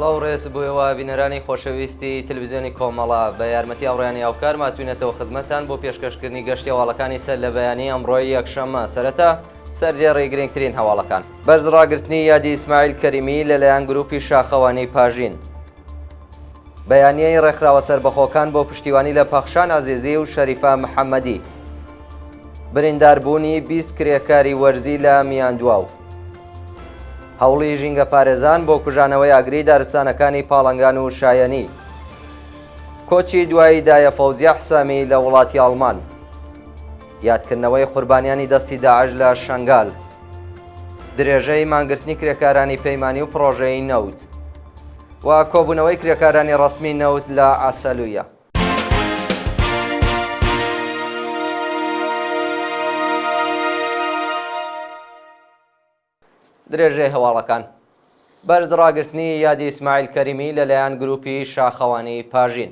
سڵاو ڕێز بوویەوە بینەرانی خۆشەویستی تەلەڤیزیۆنی کۆمەڵە بە یارمەتی ئەوڕێیانی ئاوکار ماتوینێتەوە خزمەتتان بۆ پێشکەشکردنی گەشتی هەواڵەکانی سەر لە بەیانی ئەمڕۆی یەکشەممە سەرەتا سەردێڕی گرنگترین هەواڵەکان. بەرزڕاگرتنی یادی ئیسماعیل کەریمی لەلایەن گروپی شاخەوانی پاژین. بەیانیەی ڕێکخراوە سەربەخۆکان بۆ پشتیوانی لە پەخشان عەزیزی و شەریفە محەممەدی. برینداربوونی 20 کرێکاری وەرزی لە میاندواو. هەوڵی ژینگە پارێزان بۆ کوژانەوەی ئاگری دارستانەکانی پاڵەنگان و شایەنی. کۆچی دوایی دایە فەوزیە حسامی لە وڵاتی ئەڵمان. یادکردنەوەی قوربانیانی دەستی داعش لە شەنگال. درێژەی مانگرتنی کرێکارانی پەیمانی و پڕۆژەی نەوت و کۆبوونەوەی کرێکارانی ڕەسمی نەوت لە ئاسەلویە. درێژەی هەواڵەکان. بەرزڕاگرتنی یادی ئیسماعیل کەریمی لەلایەن گروپی شاخەوانی پاژین.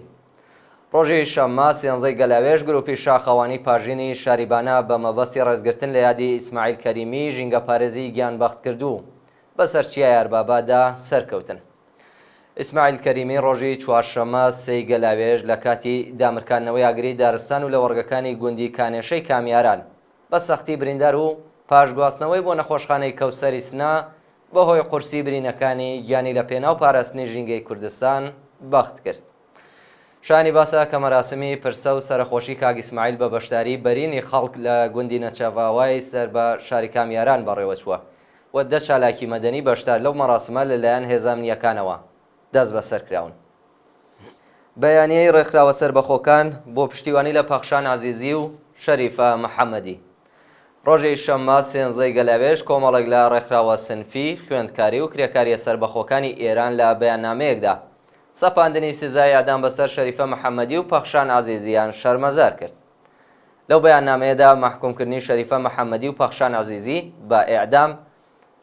ڕۆژی شەممە 13 گەلاوێژ گروپی شاخەوانی پاژینی شاریبانە بە مەبەستی ڕێزگرتن لە یادی ئیسماعیل کەریمی ژینگە پارێزی گیانبەخت کردو بەسەر چیای ئەربابادا سەرکەوتن. ئیسماعیل کەریمی ڕۆژی چوارشەممە 3 گەلاوێژ لە کاتی دامرکاندنەوەی ئاگری دارستان و لە وەرگەکانی گوندی کانێشەی کامیاران بە سەختی بریندار و پاشگواستنەوەی بۆ نەخۆشخانەی کەوسەری سنا بەهۆی قورسی برینەکانی گیانی لە پێناو پاراستنی ژینگەی کوردستان بەخت کرد. شانی باسە کە مەراسمی پرسە و سەرخۆشی کاک ئیسماعیل بە بەشداری بەرینی خەڵک لە گوندی نەچەڤاوای سەر بە شاری کامیاران بەڕێوەچووە و 10 چالاکی مەدەنی بەشدار لەو مەراسمە لەلایەن هێزە ئەمنیەکانەوە دەست بەسەر کراون. بەیانیەی ڕێکخراوە سەربەخۆکان بۆ پشتیوانی لە پەخشان عەزیزی و شەریفە محەممەدی. ڕۆژی شەممە 13 گەلاوێژ کۆمەڵێک لە ڕێکخراوە سنفی، خوێندکاری و کرێکاریە سەربەخۆکانی ئێران لە بەیاننامەیەکدا سەپاندنی سزای ئەعدام بەسەر شەریفە محەممەدی و پەخشان عەزیزیان شەرمەزار کرد. لەو بەیاننامەیەدا مەحکومکردنی شەریفە محەممەدی و پەخشان عەزیزی بە ئیعدام،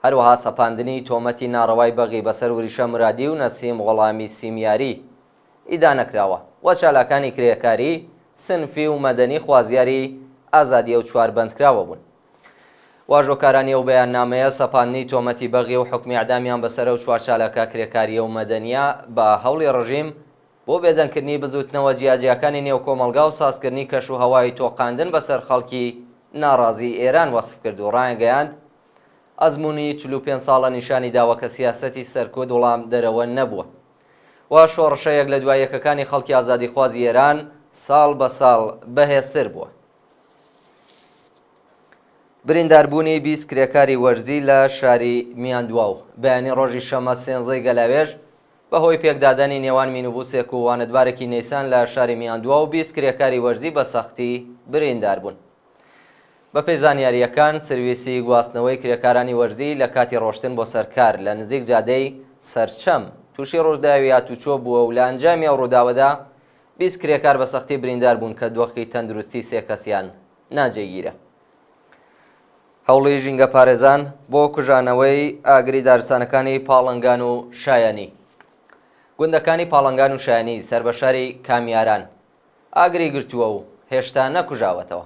هەروەها سەپاندنی تۆمەتی ناڕەوای بەغی بەسەر وریشە مرادی و نەسیم غۆڵامی سیمیاری ئیدا نەکراوە و چالاکانی کرێکاری سنفی و مەدەنی خوازیاری ئازادیە و چواربەندکراوە بوون. واژۆکارانی ئەو بەیاننامەیە سەپاندنی تۆمەتی بەغی و حکمی ئیعدامیان بەسەر و چوار چالەکە کرێکاریە و مەدەنیە بە هەوڵی ڕژیم بۆ بێدەنگکردنی بزوتنەوە جیاجیەکانی نێو کۆمەلگا و سازکردنی کەش و هەوای تۆقاندن بەسەر خەڵکی ناڕازی ئێران وەسف کرد و ڕایگەیاند ئەزموونی 45 ساڵە نیشانی داوە کە سیاسەتی سەرکۆد وەڵام دەرەوە نەبووە و شۆڕشەیەک لە دواییەکەکانی خەڵکی ئازادیخوازی ئێران ساڵ بە ساڵ بەهێزتر بووە. برینداربوونی 20 کرێکاری وەرزی لە شاری میاندواو. بەیانی ڕۆژی شەممە 13 گەلاوێژ بەهۆی پێکدادانی نێوان مینوبوسێک و وانەتبارێکی نەیسان لە شاری میاندواو 20 کرێکاری وەرزی بە سەختی بریندار بوون. بە پێی زانیاریەکان سرویسی گواستنەوەی کرێکارانی وەرزی لە کاتی ڕۆشتن بۆ سەرکار لە نزیک جادەی سەرچەم تووشی ڕووداوی هاتوچۆ بووە و لە ئەنجامی ئەو ڕووداوەدا 20 کرێکار بە سەختی بریندار بوون کە دۆخی تەندروستی 3 کەسیان ناجێگیرە. هەوڵی ژینگە پارێزان بۆ کوژانەوەی ئاگری دارستانەکانی پاڵەنگان و شایەنی. گوندەکانی پاڵەنگان و شایەنی سەر بە شاری کامیاران ئاگری گرتووە و هێشتا نەکوژاوەتەوە.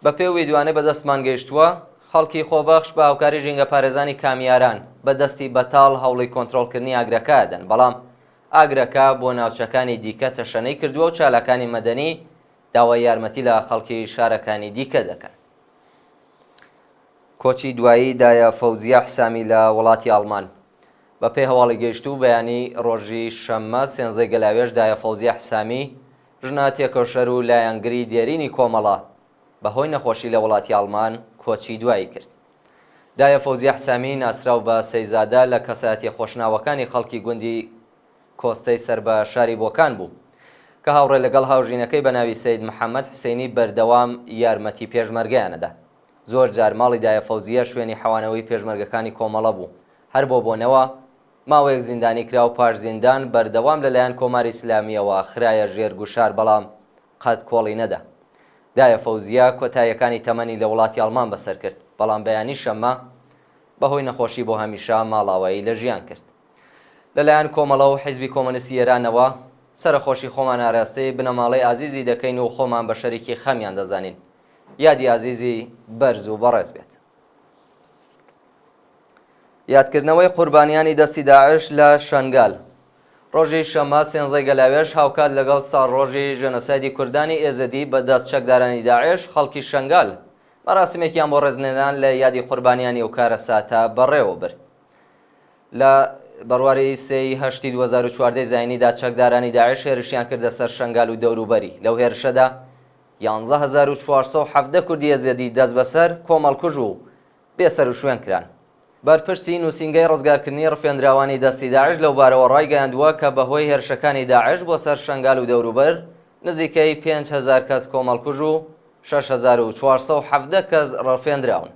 بە پێی ویدوانەی بەدەستمان گەیشتووە خەڵکی خۆبەخش بە هاوکاری ژینگە پارێزانی کامیاران بەدەستی بەتاڵ هەوڵی کۆنتڕۆڵکردنی ئاگرەکە دەن، بەڵام ئاگرەکە بۆ ناوچەکانی دیکە تەشەنەی کردووە و چالاکانی مەدەنی داوای یارمەتی لە خەڵکی شارەکانی دیکە دەکەن. کۆچی دوایی دایە فەوزیە حسامی لە وڵاتی ئەڵمان. بە پێی هەواڵی گەیشتوو بەیانی ڕۆژی شەممە 13 گەلاوێژ دایە فەوزیە حسامی ژنە تێکەشەر و لایەنگری دێرینی کۆمەڵە بەهۆی نەخۆشی لە وڵاتی ئەڵمان کۆچی دوایی کرد. دایە فەوزیە حسامی ناسراو بە سەیزادە لە کەسایەتی خۆشناوەکانی خەڵکی گوندی کۆستەی سەر بە شاری بۆکان بوو کە هاوڕێ لەگەڵ هاوژینەکەی بە ناوی سەید محەممەد حسێنی بەردەوام یارمەتی پێشمەرگەیانەدا. زۆر جار ماڵی دایە فەوزیە شوێنی حەوانەوەی پێشمەرگەکانی کۆمەڵە بوو. هەر بۆ بۆنەوە ماوەیەک زیندانی کرا و پاش زیندان بەردەوام لەلایەن کۆماری ئیسلامیەوە خرایە ژێرگوشار، بەڵام قەت کۆڵی نەدا. دایە فەوزیە کۆتاییەکانی تەمەنی لە وڵاتی ئەڵمان بەسەر کرد، بەڵام بەیانی شەممە بەهۆی نەخۆشی بۆ هەمیشە ماڵاوایی لە ژیان کرد. لەلایەن کۆمەڵە و حیزبی کۆمۆنیستی ئێرانەوە سەرخۆشی خۆمان ئاراستەی بنەماڵەی ئازیزی دەکەین و خۆمان بە شەریکی خەمیان دەزانین. یادی عزیزی بەرز و بەڕێز بێت. یادکردنەوەی قوربانیانی دەستی داعش لە شەنگال. ڕۆژی شەممە 13 گەلاوێژ هاوکات لەگەڵ ساڵڕۆژی ژەنۆسایدی کوردانی ئێزەدی بە دەست چەکدارانی داعش خەڵکی شەنگال مەراسمێکیان بۆ ڕێزنێنان لە یادی قوربانیانی ئەو کارە ساتە بەڕێوە برد. لە بەڕواری 3/8/2014 زاینیدا چەکدارانی داعش هێرشیان کردە سەر شەنگال و دەوروبەری. لەو هێرشەدا 11470 کوردی ئێزەدی دەست بەسەر کۆمەڵکوژ و بێسەر و شوێن کران. بەرپرسی نووسینگەی ڕزگارکردنی ڕفێنراوانی دەستی داعش لەو بارەوە ڕایگەیاندووە کە بەهۆی هێرشەکانی داعش بۆ سەر شەنگال و دەوروبەر نزیکەی 5000 کەس کۆمەڵکوژ و 6470 کەس ڕفێنراون.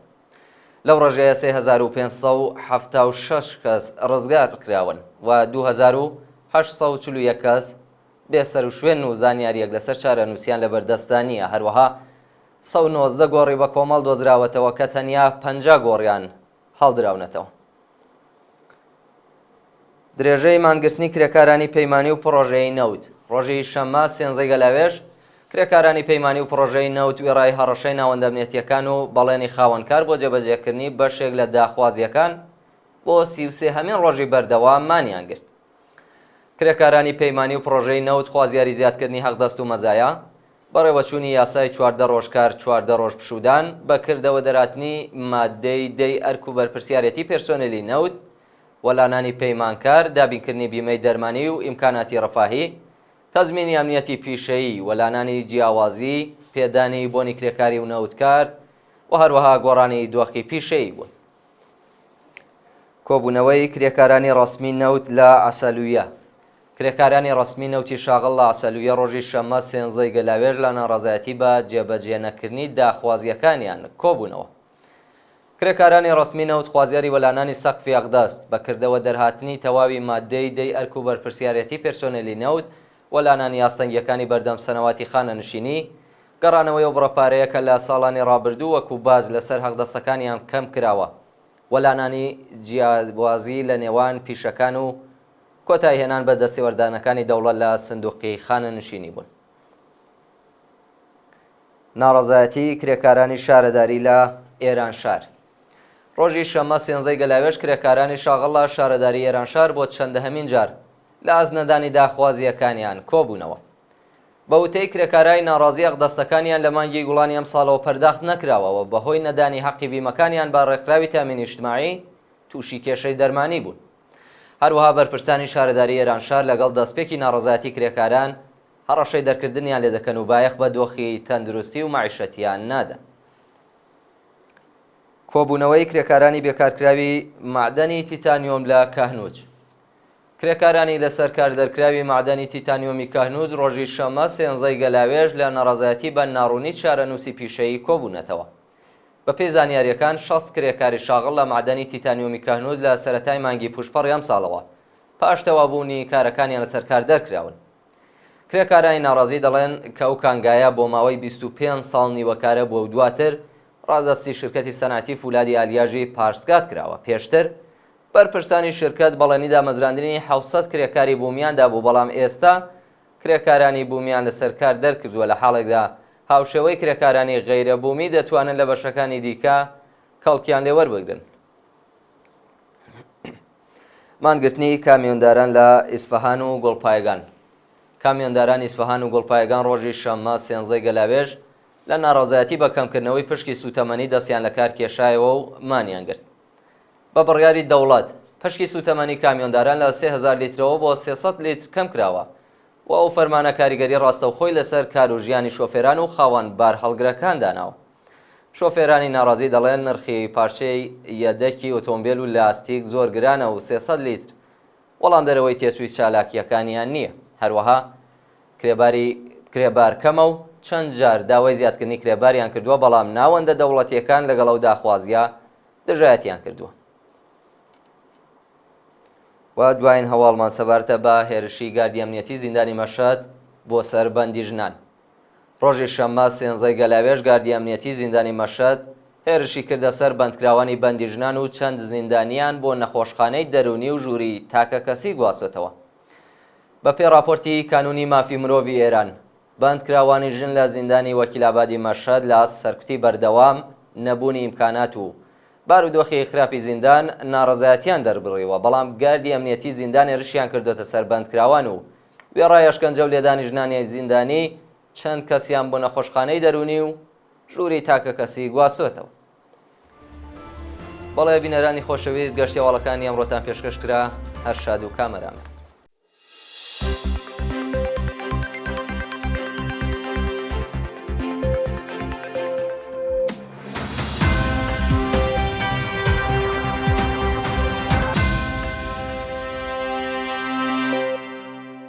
لەو ڕۆژەیە 3576 کەس ڕزگار کراون و 2841 کەس بێسەر و شوێن و زانیاریەک لەسەر چارەنووسیان لە بەردەستانیە. هەروەها 190 گۆڕی بە کۆمەڵ دۆزراوەتەوە کە تەنیا 50 گۆڕیان هەڵدراونەتەوە. درێژەی مانگرتنی کرێکارانی پەیمانی و پڕۆژەی نەوت. ڕۆژی شەممە 13 گەلاوێژ کرێکارانی پەیمانی و پڕۆژەی نەوت وێڕای هەڕەشەی ناوەندە بنێتیەکان و بەڵێنی خاوەنکار بۆ جێبەجێکردنی بەشێک لە داخوازیەکان بۆ 33 هەمین ڕۆژی بەردەوام مانیان گرت. کرێکارانی پەیمانی و پڕۆژەی نەوت خوازیاری زیادکردنی حەقدەست و مەزایە بەڕێوەچوونی یاسای 14 ڕۆژکار 14 ڕۆژ پشودان بەکردەوە دەراتنی مادەی دەی ئەرک و بەرپرسیارەتی پێرسۆنێلی نەوت وەلانانی پەیمانکار دابینکردنی بیمەی دەرمانی و ئیمکاناتی ڕەفاهی تەزمینی ئەمنیەتی پیشەیی وەلانانی جیاوازی پێدانی بۆنی کرێکاری و نەوتکار و هەروەها گۆڕانی دۆخی پیشەیی بوون. کۆبوونەوەی کرێکارانی ڕەسمی نەوت لە عەسەلویە. کرێکارانی ڕەسمی نەوتی شاغڵ لە عەسەلویە ڕۆژی شەممە 13 گەلاوێژ لە ناڕەزایەتی بە جێبەجێنەکردنی داخوازیەکانیان کۆبوونەوە. کرێکارانی ڕەسمی نەوت خوازیاری وەلانانی سەقفی ئەقدەست بەکردەوە دەرهاتنی تەواوی مادەی دەی ئەرک و بەرپرسیارەتی پێرسۆنێلی نەوت وەلانانی یاستەنگیەکانی بەردەم سەنەواتی خانەنشینی گەڕانەوەی و بڕەپارەیە کە لە ساڵانی ڕابردوو وەکو باز لەسەر حەقدەستەکانیان کەم کراوە وەلانانی جیاوازی لە نێوان پیشەکان و کۆتایی هێنان بە دەستێوەردانەکانی دەوڵەت لە سندوقی خانەنشینی بوون. ناڕەزایەتی کرێکارانی شارەداری لە ئێرانشار. ڕۆژی شەممە 13 گەلاوێژ کرێکارانی شاغڵ لە شارەداری ئێرانشار بۆ چەندەهەمین جار لە ئازنەدانی داخوازیەکانیان کۆبوونەوە. بە وتەی کرێکارای ناڕازی ئەقدەستەکانیان لە مانگی گوڵانی ئەم ساڵەوە پەرداخت نەکراوەوە بەهۆی نەدانی حەقی بیمەکانیان بە ڕێکخراوی تامینی اجتماعی تووشی کێشەی دەرمانی بوون. هەروەها بەرپرسانی شارەداری ئێرانشار لەگەڵ دەستپێکی ناڕەزایەتی کرێکاران هەڕەشەی دەرکردنیان لێ دەکەن و بایەخ بە دۆخی تەندروستی و معیشەتیان نادەن. کۆبوونەوەی کرێکارانی بێکارکراوی معدەنی تیتانیۆم لە کاهنوج. کرێکارانی لەسەر کاردەرکراوی معدەنی تیتانیۆمی کاهنوج ڕۆژی شەممە 13 گەلاوێژ لە ناڕەزایەتی بە ناڕوونی چارەنووسی پیشەیی کۆبوونەتەوە. بە پێی زانیاریەکان 6 کرێکاری شاغڵ لە معدەنی تیتانیۆمی کاهنوج لە سەرەتای مانگی پوشپەڕی ئەم ساڵەوە پاش تەوابوونی کارەکانیان لەسەر کار دەرکراون. کرێکارانی ناڕازی دەڵێن کە ئەو کانگایە بۆ ماوەی 25 ساڵ نیوەکارە بۆ دواتر ڕادەستی شرکەتی سەناتی فولادی ئالیاژی پارسگات کراوە. پێشتر بەرپرسانی شرکەت بەڵێنی دامەزراندنی 700 کرێکاری بوومیاندا بوو بەڵام ئێستا کرێکارانی بوومیان لەسەر کار دەرکردووە لە حاڵێکدا هاوشێوەی کرێکارانی غەیرە بوومی دەتوانن لە بەشەکانی دیکە کەڵکیان لێ وەربگرن. مانگرتنی کامیۆنداران لە ئیسفەهان و گۆڵپایگان. کامیۆنداران ئیسفەهان و گۆڵپایگان ڕۆژی شەممە 13 گەلاوێژ لە ناڕەزایەتی بە کەمکردنەوەی پشکی سوتەمەنی دەستیان لە کار کێشایەوە و مانیان گرت. بە بڕیاری دەوڵەت پشکی سوتەمەنی کامیۆنداران لە 3000 لیترەوە بۆ 300 لیتر کەم کراوە و ئەو فەرمانە کاریگەری ڕاستەوخۆی لەسەر کار و ژیانی شۆفێران و خاوەن بار هەڵگرەکان داناوە. شۆفێرانی ناڕازی دەڵێن نرخی پارچەی یەدەکی ئۆتۆمبیل و لاستیک زۆر گرانە و 300 لیتر وەڵام دەرەوەی تێچووی چالاکیەکانیان نییە. هەروەها کرێبار کەمە و چەند جار داوای زیادکردنی کرێباریان کردووە بەڵام ناوەندە دەوڵەتیەکان لەگەڵ ئەو داخوازیە دژایەتیان کردووە. و دوایین هەواڵمان سەبارەتە بە هێرشی گاردی ئەمنیەتی زیندانی مەشهەد بۆ سەر بەندی ژنان. ڕۆژی شەممە 13 گەلاوێژ گاردی ئەمنیەتی زیندانی مەشهەد هێرشی کردە سەر بەندکراوانی بەندی ژنان و چەند زیندانیان بۆ نەخۆشخانەی دەرونی و ژووری تاکە کەسی گواستوەتەوە. بە پێی راپۆرتی کانونی مافی مرۆڤی ئێران بەندکراوانی ژن لە زیندانی وەکیلابادی مەشهەد لە سەرکوتی بەردەوام نەبوونی ئیمکانات و بارودۆخی خراپی زیندان ناڕەزایەتیان دەربڕیەوە، بەڵام گاردی ئەمنیەتی زیندان ێڕشیان کردوتە سەر بەندکراوان و وێڕای ئەشکەنجە و لێدانی ژنانی زیندانی چەند کەسیان بۆ نەخۆشخانەی دەرونی و ژووری تاکە کەسی گواسۆتەوە. بەڵێ بینەرانی خۆشەویست، گەشتی هەواڵەکانی ئەمڕۆتان پێشکەش کرا. هەر شاد و کامەرانە.